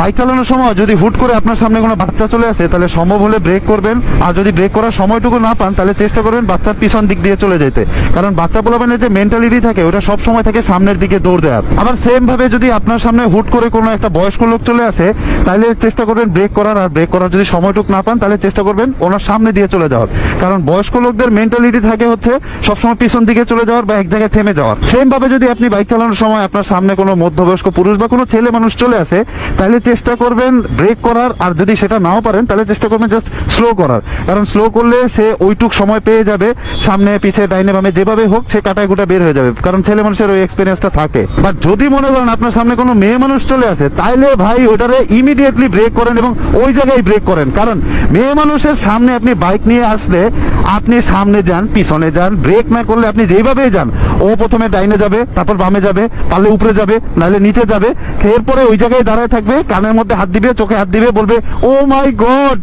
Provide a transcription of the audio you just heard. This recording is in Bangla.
বাইক চালানোর সময় যদি হুট করে আপনার সামনে কোনো বাচ্চা চলে আসে, তাহলে সম্ভব হলে ব্রেক করবেন। আর যদি ব্রেক করার সময়টুকু না পান, তাহলে চেষ্টা করবেন বাচ্চার পিছন দিক দিয়ে চলে যেতে। কারণ বাচ্চা পোলাপানের যে মেন্টালিটি থাকে, ওটা সব সময় থাকে সামনের দিকে দৌড় দেওয়ার। আবার সেম ভাবে যদি আপনার সামনে হুট করে কোনো একটা বয়স্ক লোক চলে আসে, তাহলে চেষ্টা করবেন ব্রেক করার। আর ব্রেক করার যদি সময়টুকু না পান, তাহলে চেষ্টা করবেন ওনার সামনে দিয়ে চলে যাওয়ার। কারণ বয়স্ক লোকদের মেন্টালিটি থাকে হচ্ছে সবসময় পিছন দিকে চলে যাওয়ার বা এক জায়গায় থেমে যাওয়ার। সেম ভাবে যদি আপনি বাইক চালানোর সময় আপনার সামনে কোনো মধ্যবয়স্ক পুরুষ বা কোনো ছেলে মানুষ চলে আসে, তাহলে চেষ্টা করবেন ব্রেক করার। আর যদি সেটা নাও পারেন, তাহলে চেষ্টা করবেন জাস্ট স্লো করার। কারণ স্লো করলে সে ওইটুক সময় পেয়ে যাবে, সামনে পিছে ডাইনে বামে যেভাবে হোক সে কাটায় গুটা বের হয়ে যাবে। কারণ ছেলে মানুষের ওই এক্সপিরিয়েন্সটা থাকে। বাট যদি মনে করেন আপনার সামনে কোনো মেয়ে মানুষ চলে আসে, তাইলে ভাই ওটারে ইমিডিয়েটলি ব্রেক করেন এবং ওই জায়গায় ব্রেক করেন। কারণ মেয়ে মানুষের সামনে আপনি বাইক নিয়ে আসলে আপনি সামনে যান, পিছনে যান, ব্রেক না করলে আপনি যেইভাবেই যান, ও প্রথমে ডাইনে যাবে, তারপর বামে যাবে, পারলে উপরে যাবে, নাহলে নিচে যাবে। এরপরে ওই জায়গায় দাঁড়ায় থাকবে, কানের মধ্যে হাত দিবে, চোখে হাত দিবে, বলবে ও মাই গড।